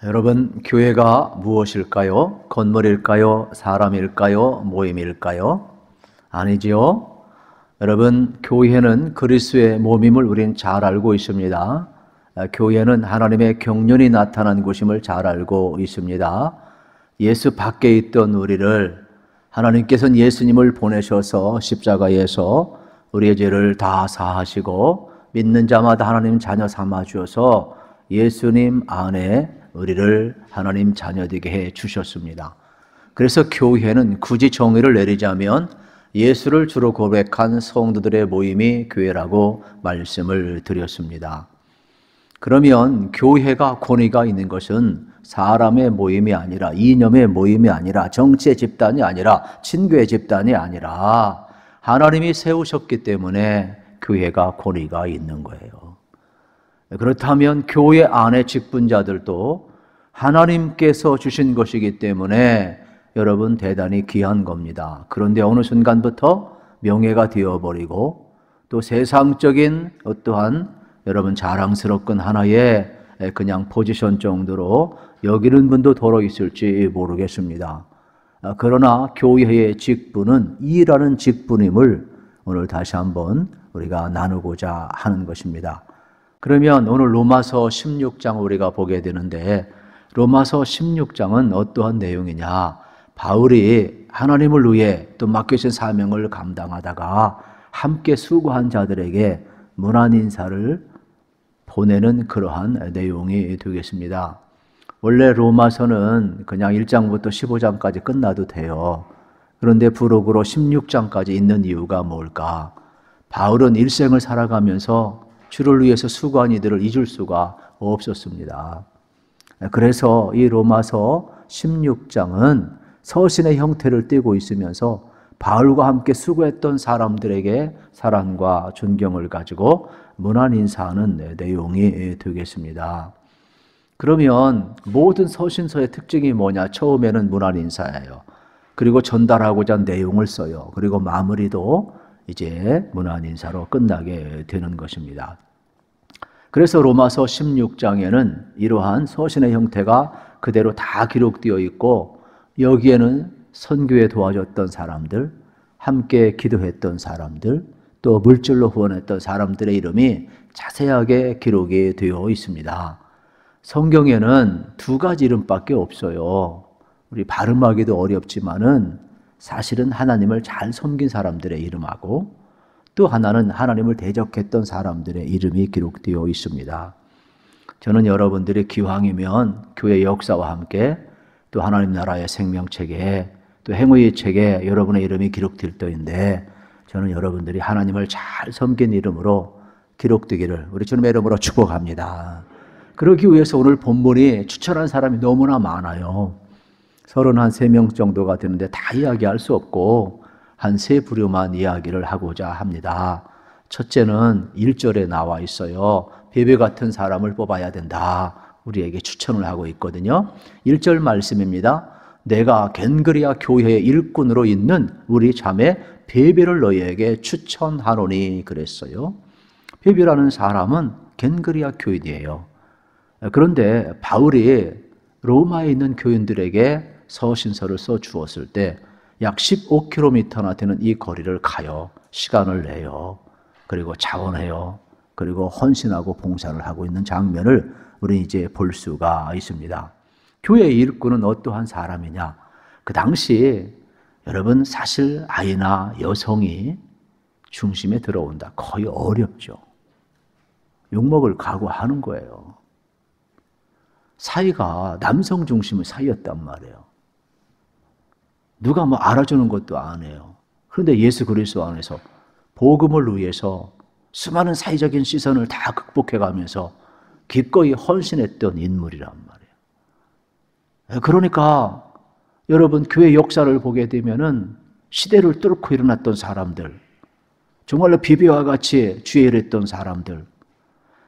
여러분, 교회가 무엇일까요? 건물일까요? 사람일까요? 모임일까요? 아니지요. 여러분, 교회는 그리스도의 몸임을 우린 잘 알고 있습니다. 교회는 하나님의 경륜이 나타난 곳임을 잘 알고 있습니다. 예수 밖에 있던 우리를 하나님께서는 예수님을 보내셔서 십자가에서 우리의 죄를 다 사하시고 믿는 자마다 하나님 자녀 삼아 주어서 예수님 안에 우리를 하나님 자녀되게 해 주셨습니다. 그래서 교회는 굳이 정의를 내리자면 예수를 주로 고백한 성도들의 모임이 교회라고 말씀을 드렸습니다. 그러면 교회가 권위가 있는 것은 사람의 모임이 아니라, 이념의 모임이 아니라, 정치의 집단이 아니라, 친교의 집단이 아니라 하나님이 세우셨기 때문에 교회가 권위가 있는 거예요. 그렇다면 교회 안의 직분자들도 하나님께서 주신 것이기 때문에 여러분 대단히 귀한 겁니다. 그런데 어느 순간부터 명예가 되어버리고 또 세상적인 어떠한 여러분 자랑스럽건 하나의 그냥 포지션 정도로 여기는 분도 더러 있을지 모르겠습니다. 그러나 교회의 직분은 일하는 직분임을 오늘 다시 한번 우리가 나누고자 하는 것입니다. 그러면 오늘 로마서 16장 우리가 보게 되는데, 로마서 16장은 어떠한 내용이냐? 바울이 하나님을 위해 또 맡겨진 사명을 감당하다가 함께 수고한 자들에게 문안 인사를 보내는 그러한 내용이 되겠습니다. 원래 로마서는 그냥 1장부터 15장까지 끝나도 돼요. 그런데 부록으로 16장까지 있는 이유가 뭘까? 바울은 일생을 살아가면서 주를 위해서 수고한 이들을 잊을 수가 없었습니다. 그래서 이 로마서 16장은 서신의 형태를 띠고 있으면서 바울과 함께 수고했던 사람들에게 사랑과 존경을 가지고 문안 인사하는 내용이 되겠습니다. 그러면 모든 서신서의 특징이 뭐냐? 처음에는 문안 인사예요. 그리고 전달하고자 한 내용을 써요. 그리고 마무리도 이제 문안 인사로 끝나게 되는 것입니다. 그래서 로마서 16장에는 이러한 서신의 형태가 그대로 다 기록되어 있고, 여기에는 선교에 도와줬던 사람들, 함께 기도했던 사람들, 또 물질로 후원했던 사람들의 이름이 자세하게 기록이 되어 있습니다. 성경에는 두 가지 이름밖에 없어요. 우리 발음하기도 어렵지만은 사실은 하나님을 잘 섬긴 사람들의 이름하고, 또 하나는 하나님을 대적했던 사람들의 이름이 기록되어 있습니다. 저는 여러분들이 기왕이면 교회 역사와 함께 또 하나님 나라의 생명책에 또 행위의 책에 여러분의 이름이 기록될 터인데, 저는 여러분들이 하나님을 잘 섬긴 이름으로 기록되기를 우리 주님의 이름으로 축복합니다. 그러기 위해서 오늘 본문이 추천한 사람이 너무나 많아요. 33명 정도가 되는데 다 이야기할 수 없고 한 세 부류만 이야기를 하고자 합니다. 첫째는 1절에 나와 있어요. 베베 같은 사람을 뽑아야 된다. 우리에게 추천을 하고 있거든요. 1절 말씀입니다. 내가 겐그리아 교회의 일꾼으로 있는 우리 자매 베베를 너희에게 추천하노니 그랬어요. 베베라는 사람은 겐그리아 교인이에요. 그런데 바울이 로마에 있는 교인들에게 서신서를 써 주었을 때 약 15km나 되는 이 거리를 가요. 시간을 내요. 그리고 자원해요. 그리고 헌신하고 봉사를 하고 있는 장면을 우리 이제 볼 수가 있습니다. 교회의 일꾼은 어떠한 사람이냐? 그 당시 여러분 사실 아이나 여성이 중심에 들어온다. 거의 어렵죠. 욕먹을 각오하는 거예요. 사이가 남성 중심의 사이였단 말이에요. 누가 뭐 알아주는 것도 안 해요. 그런데 예수 그리스도 안에서 복음을 위해서 수많은 사회적인 시선을 다 극복해가면서 기꺼이 헌신했던 인물이란 말이에요. 그러니까 여러분 교회 역사를 보게 되면은 시대를 뚫고 일어났던 사람들, 정말로 비비와 같이 주의 일을 했던 사람들.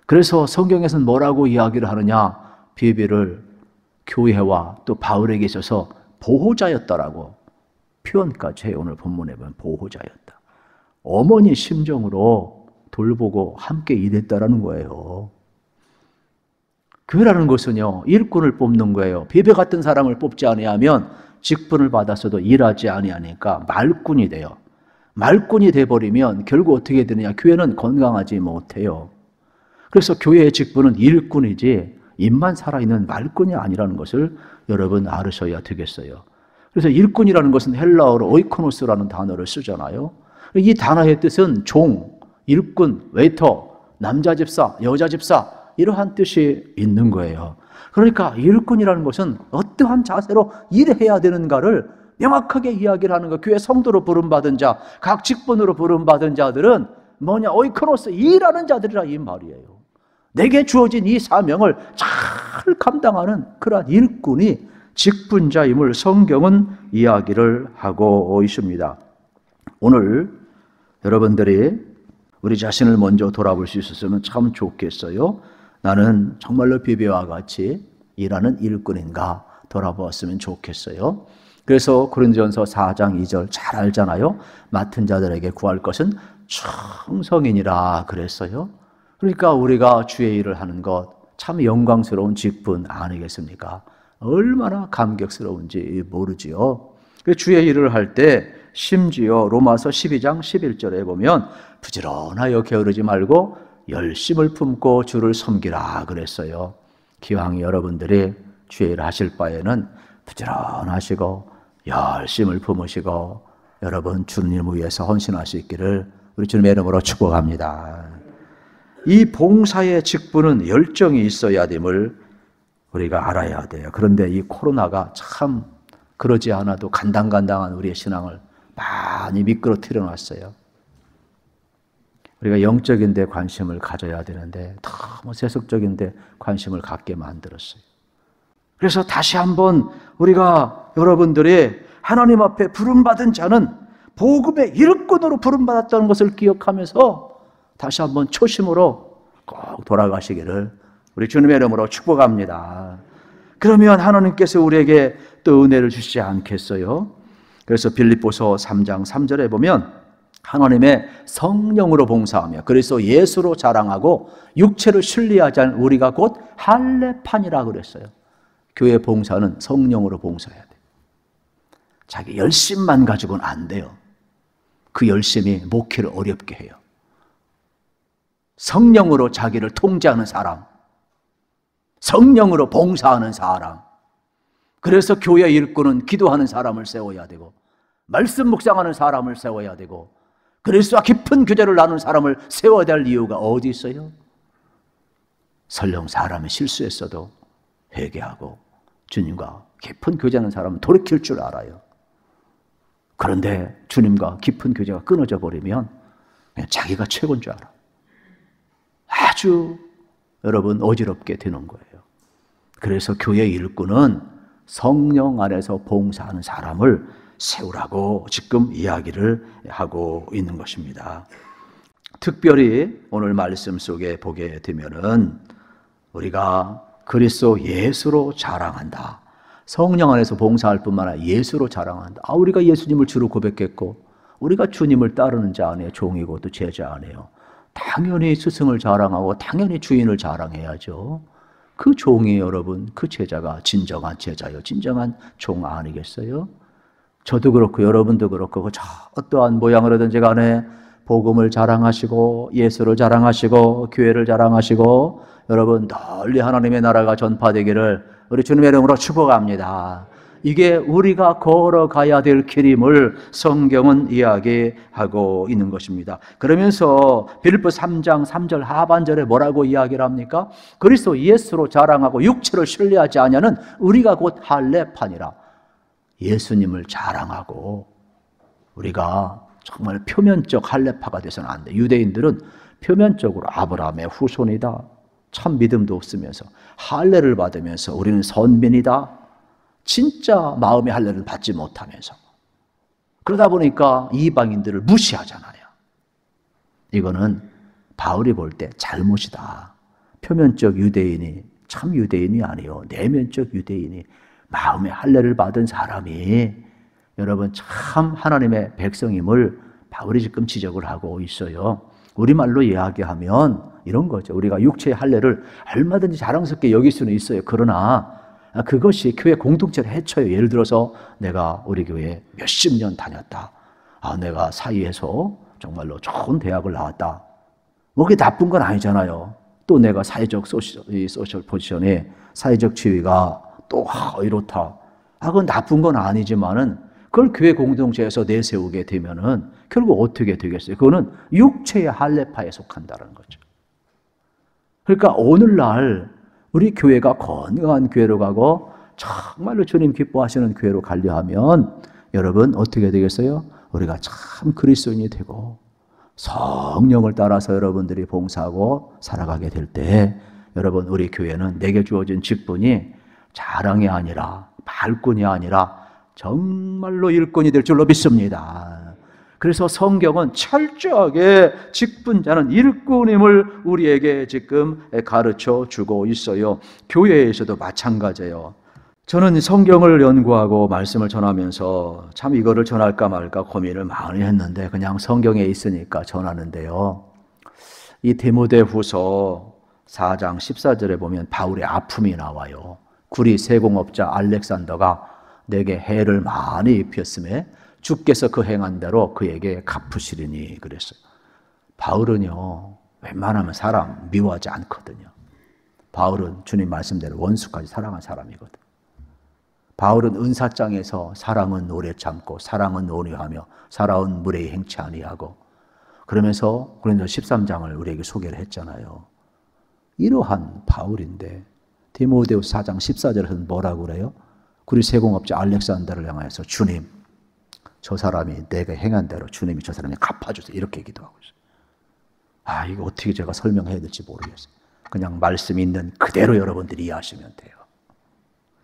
그래서 성경에서는 뭐라고 이야기를 하느냐? 비비를 교회와 또 바울에게 있어서 보호자였다라고 표현까지 해요. 오늘 본문에 보면 보호자였다. 어머니 심정으로 돌보고 함께 일했다라는 거예요. 교회라는 것은요, 일꾼을 뽑는 거예요. 베베 같은 사람을 뽑지 아니하면 직분을 받아서도 일하지 아니하니까 말꾼이 돼요. 말꾼이 돼버리면 결국 어떻게 되느냐? 교회는 건강하지 못해요. 그래서 교회의 직분은 일꾼이지 입만 살아있는 말꾼이 아니라는 것을 여러분 알으셔야 되겠어요. 그래서 일꾼이라는 것은 헬라어로 오이코노스라는 단어를 쓰잖아요. 이 단어의 뜻은 종, 일꾼, 웨이터, 남자 집사, 여자 집사 이러한 뜻이 있는 거예요. 그러니까 일꾼이라는 것은 어떠한 자세로 일해야 되는가를 명확하게 이야기를 하는 거. 교회 성도로 부름받은 자, 각 직분으로 부름받은 자들은 뭐냐? 오이코노스, 일하는 자들이라 이 말이에요. 내게 주어진 이 사명을 잘 감당하는 그러한 일꾼이 직분자임을 성경은 이야기를 하고 있습니다. 오늘 여러분들이 우리 자신을 먼저 돌아볼 수 있었으면 참 좋겠어요. 나는 정말로 비비와 같이 일하는 일꾼인가 돌아보았으면 좋겠어요. 그래서 고린도전서 4장 2절 잘 알잖아요. 맡은 자들에게 구할 것은 충성이니라 그랬어요. 그러니까 우리가 주의 일을 하는 것 참 영광스러운 직분 아니겠습니까? 얼마나 감격스러운지 모르지요. 주의 일을 할 때 심지어 로마서 12장 11절에 보면 부지런하여 게으르지 말고 열심을 품고 주를 섬기라 그랬어요. 기왕 여러분들이 주의 일을 하실 바에는 부지런하시고 열심을 품으시고 여러분 주님을 위해서 헌신할 수 있기를 우리 주님의 이름으로 축복합니다. 이 봉사의 직분은 열정이 있어야 됨을 우리가 알아야 돼요. 그런데 이 코로나가 참 그러지 않아도 간당간당한 우리의 신앙을 많이 미끄러뜨려 놨어요. 우리가 영적인 데 관심을 가져야 되는데 너무 세속적인 데 관심을 갖게 만들었어요. 그래서 다시 한번 우리가 여러분들이 하나님 앞에 부름받은 자는 복음의 일꾼으로 부름받았다는 것을 기억하면서 다시 한번 초심으로 꼭 돌아가시기를 우리 주님의 이름으로 축복합니다. 그러면 하나님께서 우리에게 또 은혜를 주시지 않겠어요? 그래서 빌립보서 3장 3절에 보면 하나님의 성령으로 봉사하며 그래서 예수로 자랑하고 육체를 신뢰하지 않은 우리가 곧 할례판이라 그랬어요. 교회 봉사는 성령으로 봉사해야 돼요. 자기 열심만 가지고는 안 돼요. 그 열심이 목회를 어렵게 해요. 성령으로 자기를 통제하는 사람, 성령으로 봉사하는 사람. 그래서 교회 일꾼은 기도하는 사람을 세워야 되고 말씀 묵상하는 사람을 세워야 되고 그리스도와 깊은 교제를 나누는 사람을 세워야 될 이유가 어디 있어요? 설령 사람이 실수했어도 회개하고 주님과 깊은 교제하는 사람은 돌이킬 줄 알아요. 그런데 주님과 깊은 교제가 끊어져 버리면 그냥 자기가 최고인 줄 알아. 아주 여러분 어지럽게 되는 거예요. 그래서 교회 일꾼은 성령 안에서 봉사하는 사람을 세우라고 지금 이야기를 하고 있는 것입니다. 특별히 오늘 말씀 속에 보게 되면은 우리가 그리스도 예수로 자랑한다. 성령 안에서 봉사할 뿐만 아니라 예수로 자랑한다. 우리가 예수님을 주로 고백했고 우리가 주님을 따르는 자 아니에요. 종이고 또 제자 아니에요. 당연히 스승을 자랑하고 당연히 주인을 자랑해야죠. 그 종이 여러분, 그 제자가 진정한 제자요, 진정한 종 아니겠어요? 저도 그렇고 여러분도 그렇고 어떠한 모양으로든지 간에 복음을 자랑하시고 예수를 자랑하시고 교회를 자랑하시고 여러분 널리 하나님의 나라가 전파되기를 우리 주님의 이름으로 축복합니다. 이게 우리가 걸어가야 될 길임을 성경은 이야기하고 있는 것입니다. 그러면서 빌립보 3장 3절 하반절에 뭐라고 이야기를 합니까? 그리스도 예수로 자랑하고 육체를 신뢰하지 아니하는 우리가 곧 할례판이라. 예수님을 자랑하고 우리가 정말 표면적 할례파가 돼서는 안 돼. 유대인들은 표면적으로 아브라함의 후손이다. 참 믿음도 없으면서 할례를 받으면서 우리는 선민이다. 진짜 마음의 할례를 받지 못하면서 그러다 보니까 이방인들을 무시하잖아요. 이거는 바울이 볼 때 잘못이다. 표면적 유대인이 참 유대인이 아니요. 내면적 유대인이 마음의 할례를 받은 사람이 여러분 참 하나님의 백성임을 바울이 지금 지적을 하고 있어요. 우리말로 이야기하면 이런 거죠. 우리가 육체의 할례를 얼마든지 자랑스럽게 여길 수는 있어요. 그러나 그것이 교회 공동체를 해쳐요. 예를 들어서 내가 우리 교회에 몇십 년 다녔다. 내가 사이에서 정말로 좋은 대학을 나왔다. 뭐 그게 나쁜 건 아니잖아요. 또 내가 사회적 소셜 포지션에 사회적 지위가 또 이렇다. 그건 나쁜 건 아니지만은 그걸 교회 공동체에서 내세우게 되면은 결국 어떻게 되겠어요? 그거는 육체의 할례파에 속한다는 거죠. 그러니까 오늘날 우리 교회가 건강한 교회로 가고 정말로 주님 기뻐하시는 교회로 가려 하면 여러분 어떻게 되겠어요? 우리가 참 그리스도인이 되고 성령을 따라서 여러분들이 봉사하고 살아가게 될 때 여러분 우리 교회는 내게 주어진 직분이 자랑이 아니라 발꾼이 아니라 정말로 일꾼이 될 줄로 믿습니다. 그래서 성경은 철저하게 직분자는 일꾼임을 우리에게 지금 가르쳐 주고 있어요. 교회에서도 마찬가지예요. 저는 성경을 연구하고 말씀을 전하면서 참 이거를 전할까 말까 고민을 많이 했는데 그냥 성경에 있으니까 전하는데요. 이 디모데후서 4장 14절에 보면 바울의 아픔이 나와요. 구리 세공업자 알렉산더가 내게 해를 많이 입혔음에 주께서 그 행한 대로 그에게 갚으시리니 그랬어요. 바울은요 웬만하면 사람 미워하지 않거든요. 바울은 주님 말씀대로 원수까지 사랑한 사람이거든. 바울은 은사장에서 사랑은 오래 참고 사랑은 온유하며 사랑은 무례히 행치 아니하고 그러면서 고린도 13장을 우리에게 소개를 했잖아요. 이러한 바울인데 디모데후서 4장 14절에서는 뭐라고 그래요? 구리 세공업자 알렉산더를 향해서 주님 저 사람이 내게 행한 대로 주님이 저 사람이 갚아주세요. 이렇게 기도하고 있어요. 이거 어떻게 제가 설명해야 될지 모르겠어요. 그냥 말씀 있는 그대로 여러분들이 이해하시면 돼요.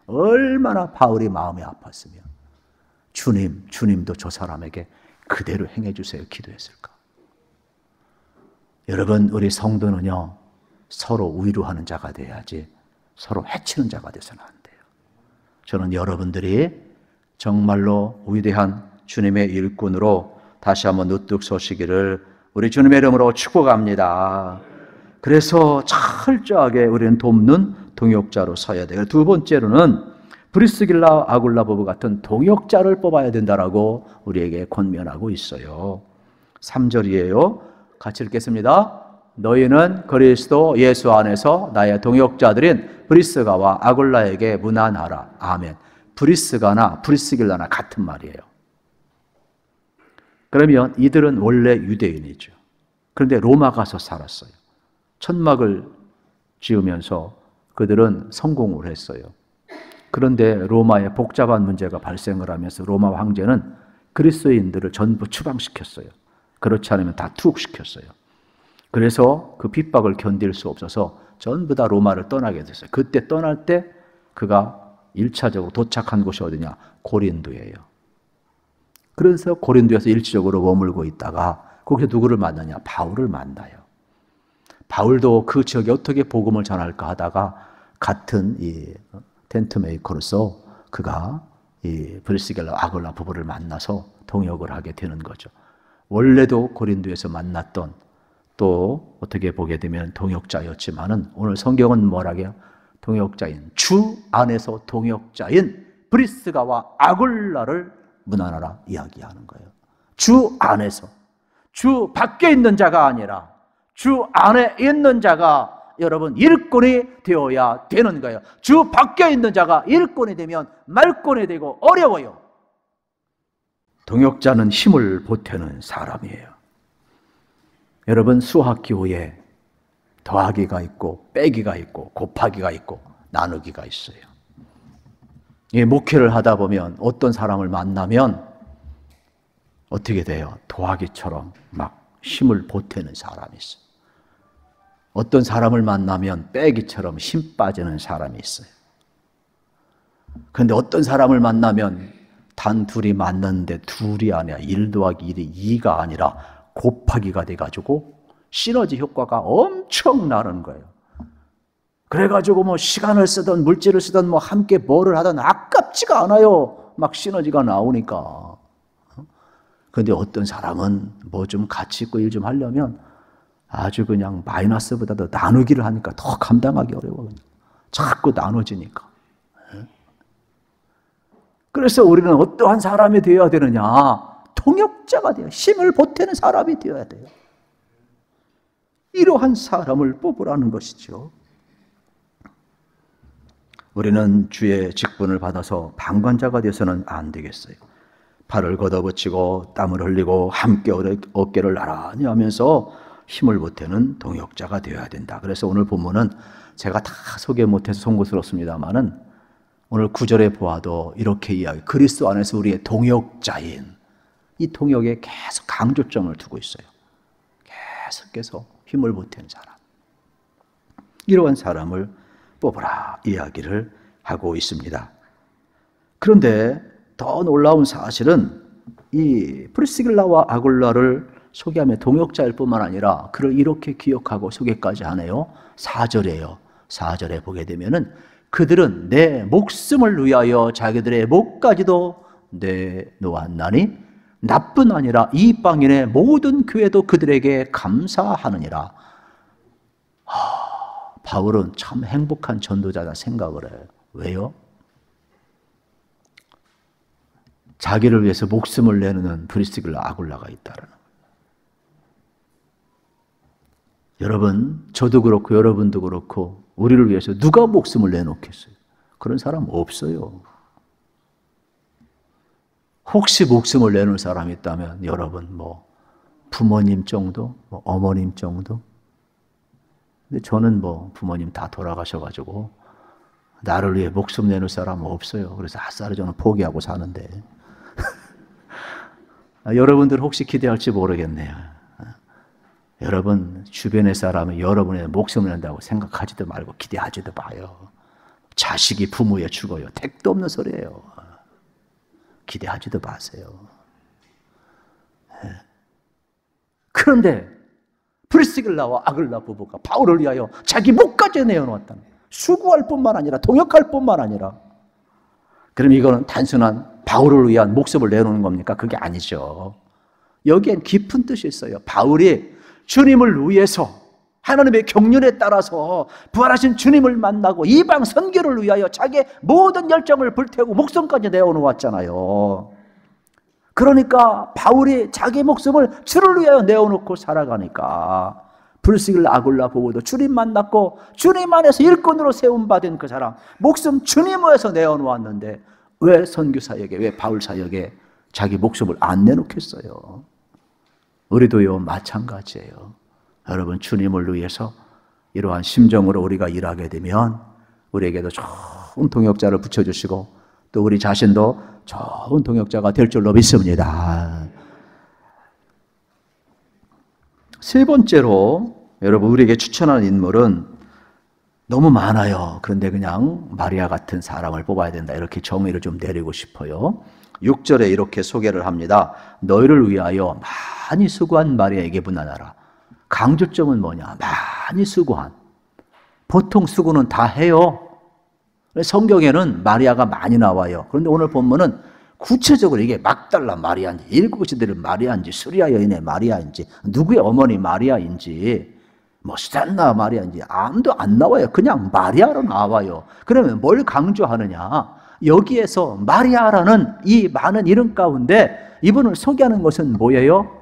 얼마나 바울이 마음이 아팠으면 주님도 저 사람에게 그대로 행해 주세요 기도했을까. 여러분 우리 성도는요 서로 위로하는 자가 돼야지 서로 해치는 자가 돼서는 안 돼요. 저는 여러분들이 정말로 위대한 주님의 일꾼으로 다시 한번 우뚝 서시기를 우리 주님의 이름으로 축복합니다. 그래서 철저하게 우리는 돕는 동역자로 서야 돼요. 두 번째로는 브리스길라 아굴라 부부 같은 동역자를 뽑아야 된다라고 우리에게 권면하고 있어요. 3절이에요. 같이 읽겠습니다. 너희는 그리스도 예수 안에서 나의 동역자들인 브리스가와 아굴라에게 문안하라. 아멘. 브리스가나 브리스길라나 같은 말이에요. 그러면 이들은 원래 유대인이죠. 그런데 로마 가서 살았어요. 천막을 지으면서 그들은 성공을 했어요. 그런데 로마에 복잡한 문제가 발생을 하면서 로마 황제는 그리스도인들을 전부 추방시켰어요. 그렇지 않으면 다 투옥시켰어요. 그래서 그 핍박을 견딜 수 없어서 전부 다 로마를 떠나게 됐어요. 그때 떠날 때 그가 1차적으로 도착한 곳이 어디냐? 고린도예요. 그래서 고린도에서 일시적으로 머물고 있다가 거기서 누구를 만나냐? 바울을 만나요. 바울도 그 지역에 어떻게 복음을 전할까 하다가 같은 이 텐트 메이커로서 그가 이 브리스길라 아굴라 부부를 만나서 동역을 하게 되는 거죠. 원래도 고린도에서 만났던 또 어떻게 보게 되면 동역자였지만은 오늘 성경은 뭐라고요? 동역자인 주 안에서 동역자인 브리스가와 아굴라를 문안하라 이야기하는 거예요. 주 안에서 주 밖에 있는 자가 아니라 주 안에 있는 자가 여러분 일꾼이 되어야 되는 거예요. 주 밖에 있는 자가 일꾼이 되면 말꾼이 되고 어려워요. 동역자는 힘을 보태는 사람이에요. 여러분 수학기호에 더하기가 있고 빼기가 있고 곱하기가 있고 나누기가 있어요. 이 목회를 하다 보면 어떤 사람을 만나면 어떻게 돼요? 더하기처럼 막 힘을 보태는 사람이 있어요. 어떤 사람을 만나면 빼기처럼 힘 빠지는 사람이 있어요. 그런데 어떤 사람을 만나면 단 둘이 만났는데 둘이 아니라 1 더하기 1이 2가 아니라 곱하기가 돼가지고 시너지 효과가 엄청나는 거예요. 그래가지고 뭐 시간을 쓰든 물질을 쓰든 뭐 함께 뭐를 하든 아깝지가 않아요. 막 시너지가 나오니까. 그런데 어떤 사람은 뭐 좀 같이 있고 일 좀 하려면 아주 그냥 마이너스보다도 나누기를 하니까 더 감당하기 어려워. 그냥. 자꾸 나눠지니까. 그래서 우리는 어떠한 사람이 되어야 되느냐? 동역자가 돼요. 힘을 보태는 사람이 되어야 돼요. 이러한 사람을 뽑으라는 것이죠. 우리는 주의 직분을 받아서 방관자가 되어서는 안 되겠어요. 발을 걷어붙이고 땀을 흘리고 함께 어깨를 나란히 하면서 힘을 보태는 동역자가 되어야 된다. 그래서 오늘 본문은 제가 다 소개 못해서 송구스럽습니다만은 오늘 9절에 보아도 이렇게 이야기, 그리스도 안에서 우리의 동역자인 이 동역에 계속 강조점을 두고 있어요. 계속해서 힘을 보태는 사람. 이러한 사람을 뽑으라 이야기를 하고 있습니다. 그런데 더 놀라운 사실은 이 프리스길라와 아굴라를 소개하며 동역자일 뿐만 아니라 그를 이렇게 기억하고 소개까지 하네요. 4절에요. 4절에 보게 되면은 그들은 내 목숨을 위하여 자기들의 목까지도 내놓았나니 나뿐 아니라 이방인의 모든 교회도 그들에게 감사하느니라. 바울은 참 행복한 전도자다 생각을 해요. 왜요? 자기를 위해서 목숨을 내놓는 프리스길라 아굴라가 있다라는 거예요. 여러분, 저도 그렇고 여러분도 그렇고 우리를 위해서 누가 목숨을 내놓겠어요? 그런 사람 없어요. 혹시 목숨을 내놓을 사람이 있다면 여러분 부모님 정도, 어머님 정도? 근데 저는 부모님 다 돌아가셔가지고 나를 위해 목숨 내놓을 사람은 없어요. 그래서 아싸리 저는 포기하고 사는데 여러분들 혹시 기대할지 모르겠네요. 여러분 주변의 사람이 여러분의 목숨을 낸다고 생각하지도 말고 기대하지도 마요. 자식이 부모에 죽어요. 택도 없는 소리예요. 기대하지도 마세요. 그런데 프리스길라와 아글라 부부가 바울을 위하여 자기 목까지 내어놓았다는 거예요. 수고할 뿐만 아니라 동역할 뿐만 아니라. 그럼 이거는 단순한 바울을 위한 목숨을 내놓는 겁니까? 그게 아니죠. 여기엔 깊은 뜻이 있어요. 바울이 주님을 위해서 하나님의 경륜에 따라서 부활하신 주님을 만나고 이방 선교를 위하여 자기의 모든 열정을 불태우고 목숨까지 내어놓았잖아요. 그러니까 바울이 자기 목숨을 주를 위하여 내어놓고 살아가니까 프리스길라 아굴라 보고도 주님 만났고 주님 안에서 일꾼으로 세움받은 그 사람, 목숨 주님 위해서 내어놓았는데 왜 선교사역에, 왜 바울 사역에 자기 목숨을 안 내놓겠어요? 우리도요 마찬가지예요. 여러분 주님을 위해서 이러한 심정으로 우리가 일하게 되면 우리에게도 좋은 동역자를 붙여주시고 또 우리 자신도 좋은 동역자가 될 줄로 믿습니다. 세 번째로 여러분 우리에게 추천하는 인물은 너무 많아요. 그런데 그냥 마리아 같은 사람을 뽑아야 된다. 이렇게 정의를 좀 내리고 싶어요. 6절에 이렇게 소개를 합니다. 너희를 위하여 많이 수고한 마리아에게 분하나라. 강조점은 뭐냐? 많이 수고한. 보통 수고는 다 해요. 성경에는 마리아가 많이 나와요. 그런데 오늘 본문은 구체적으로 이게 막달라 마리아인지, 일곱 시대의 마리아인지, 수리아 여인의 마리아인지, 누구의 어머니 마리아인지, 수잔나 마리아인지 아무도 안 나와요. 그냥 마리아로 나와요. 그러면 뭘 강조하느냐? 여기에서 마리아라는 이 많은 이름 가운데 이분을 소개하는 것은 뭐예요?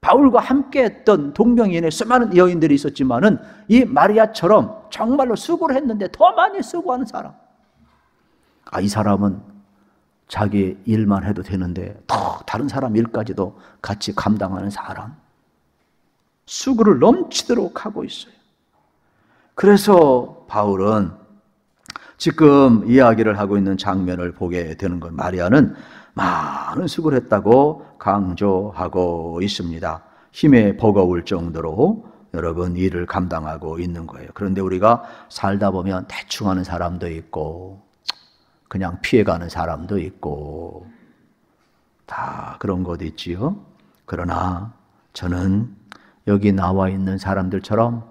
바울과 함께 했던 동명이인의 수많은 여인들이 있었지만은 이 마리아처럼 정말로 수고를 했는데 더 많이 수고하는 사람. 이 사람은 자기 일만 해도 되는데 더 다른 사람 일까지도 같이 감당하는 사람. 수고를 넘치도록 하고 있어요. 그래서 바울은 지금 이야기를 하고 있는 장면을 보게 되는 건 마리아는 많은 수고를 했다고 강조하고 있습니다. 힘에 버거울 정도로 여러분 일을 감당하고 있는 거예요. 그런데 우리가 살다 보면 대충 하는 사람도 있고 그냥 피해가는 사람도 있고 다 그런 것 있지요. 그러나 저는 여기 나와 있는 사람들처럼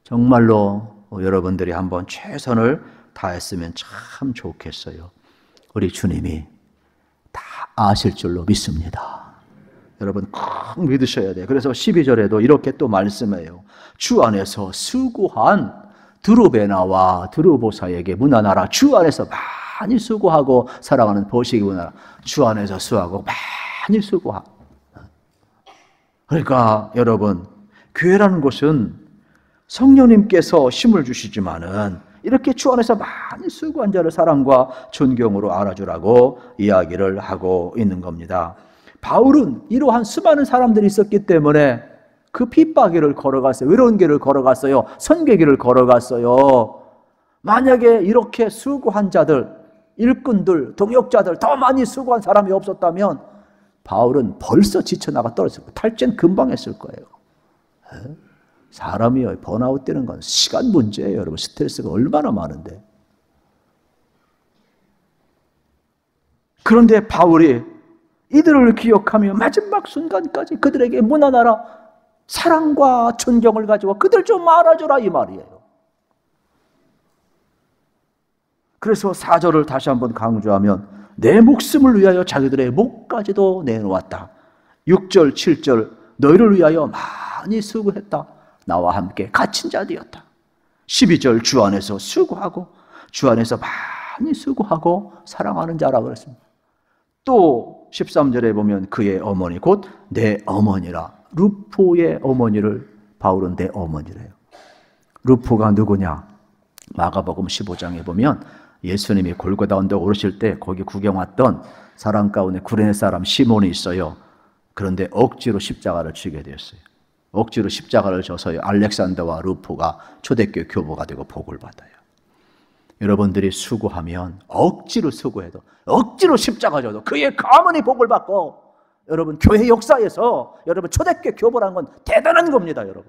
정말로 여러분들이 한번 최선을 다했으면 참 좋겠어요. 우리 주님이 다 아실 줄로 믿습니다. 여러분 꼭 믿으셔야 돼요. 그래서 12절에도 이렇게 또 말씀해요. 주 안에서 수고한 드루베나와 드루보사에게 문안하라. 주 안에서 많이 수고하고 사랑하는 보시기 문안하라. 주 안에서 수고하고 많이 수고하고. 그러니까 여러분, 교회라는 곳은 성령님께서 힘을 주시지만은 이렇게 주 안에서 많이 수고한 자를 사랑과 존경으로 알아주라고 이야기를 하고 있는 겁니다. 바울은 이러한 수많은 사람들이 있었기 때문에 그 핍박길을 걸어갔어요. 외로운 길을 걸어갔어요. 선교길을 걸어갔어요. 만약에 이렇게 수고한 자들, 일꾼들, 동역자들 더 많이 수고한 사람이 없었다면 바울은 벌써 지쳐나가 떨어졌을 거예요. 탈진 금방 했을 거예요. 사람이요, 번아웃 되는 건 시간 문제예요. 여러분, 스트레스가 얼마나 많은데. 그런데 바울이 이들을 기억하며 마지막 순간까지 그들에게 문안하라, 사랑과 존경을 가지고 그들 좀 알아줘라, 이 말이에요. 그래서 4절을 다시 한번 강조하면 내 목숨을 위하여 자기들의 목까지도 내놓았다. 6절, 7절 너희를 위하여 많이 수고했다. 나와 함께 갇힌 자 되었다. 12절 주 안에서 수고하고 주 안에서 많이 수고하고 사랑하는 자라고 그랬습니다. 또 13절에 보면 그의 어머니 곧 내 어머니라. 루포의 어머니를 바울은 내 어머니래요. 루포가 누구냐? 마가복음 15장에 보면 예수님이 골고다 언덕 오르실 때 거기 구경 왔던 사람 가운데 구레네 사람 시몬이 있어요. 그런데 억지로 십자가를 지게 되었어요. 억지로 십자가를 져서 알렉산더와 루포가 초대교회 교보가 되고 복을 받아요. 여러분들이 수고하면 억지로 수고해도 억지로 십자가 져도 그의 가문이 복을 받고, 여러분 교회 역사에서 여러분 초대교회 교보라는 건 대단한 겁니다. 여러분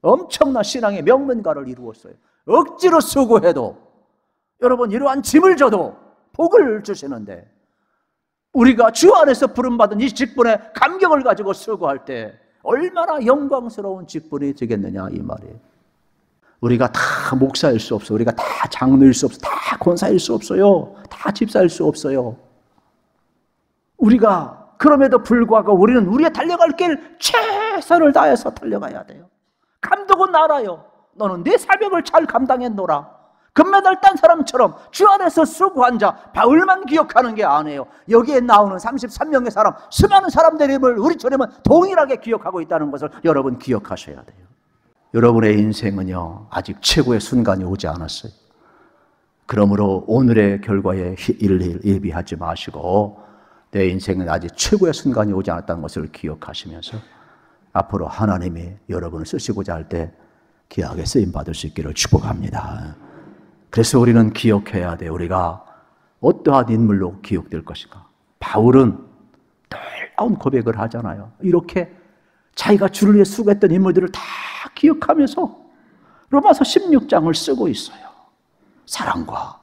엄청난 신앙의 명문가를 이루었어요. 억지로 수고해도 여러분 이러한 짐을 져도 복을 주시는데, 우리가 주 안에서 부름받은 이 직분에 감격을 가지고 수고할 때 얼마나 영광스러운 직분이 되겠느냐, 이 말이에요. 우리가 다 목사일 수 없어요. 우리가 다 장로일 수 없어요. 다 권사일 수 없어요. 다 집사일 수 없어요. 우리가 그럼에도 불구하고 우리는 우리의 달려갈 길 최선을 다해서 달려가야 돼요. 감독은 알아요. 너는 네 사명을 잘 감당했노라. 금메달 딴 사람처럼 주 안에서 수고한 자 바울만 기억하는 게 아니에요. 여기에 나오는 33명의 사람, 수많은 사람들의 이름을 우리 주님은 동일하게 기억하고 있다는 것을 여러분 기억하셔야 돼요. 여러분의 인생은요 아직 최고의 순간이 오지 않았어요. 그러므로 오늘의 결과에 일비하지 마시고 내 인생은 아직 최고의 순간이 오지 않았다는 것을 기억하시면서 앞으로 하나님이 여러분을 쓰시고자 할 때 귀하게 쓰임받을 수 있기를 축복합니다. 그래서 우리는 기억해야 돼. 우리가 어떠한 인물로 기억될 것인가. 바울은 놀라운 고백을 하잖아요. 이렇게 자기가 주를 위해 수고했던 인물들을 다 기억하면서 로마서 16장을 쓰고 있어요. 사랑과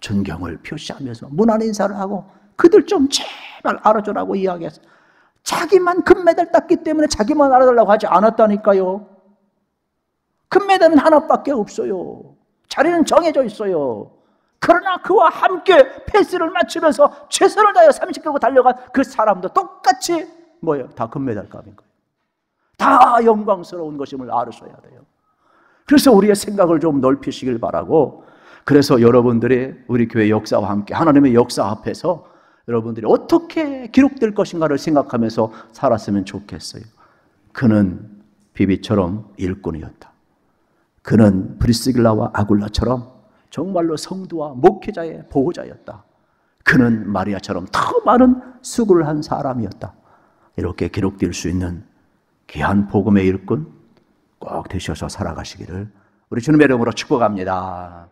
존경을 표시하면서 문안 인사를 하고 그들 좀 제발 알아줘라고 이야기했어요. 자기만 금메달 땄기 때문에 자기만 알아달라고 하지 않았다니까요. 금메달은 하나밖에 없어요. 자리는 정해져 있어요. 그러나 그와 함께 페이스를 맞추면서 최선을 다해 30km 달려간 그 사람도 똑같이 뭐예요? 다 금메달 값인 거예요. 다 영광스러운 것임을 알으셔야 돼요. 그래서 우리의 생각을 좀 넓히시길 바라고, 그래서 여러분들이 우리 교회 역사와 함께 하나님의 역사 앞에서 여러분들이 어떻게 기록될 것인가를 생각하면서 살았으면 좋겠어요. 그는 비비처럼 일꾼이었다. 그는 브리스길라와 아굴라처럼 정말로 성도와 목회자의 보호자였다. 그는 마리아처럼 더 많은 수고를 한 사람이었다. 이렇게 기록될 수 있는 귀한 복음의 일꾼 꼭 되셔서 살아가시기를 우리 주님의 이름으로 축복합니다.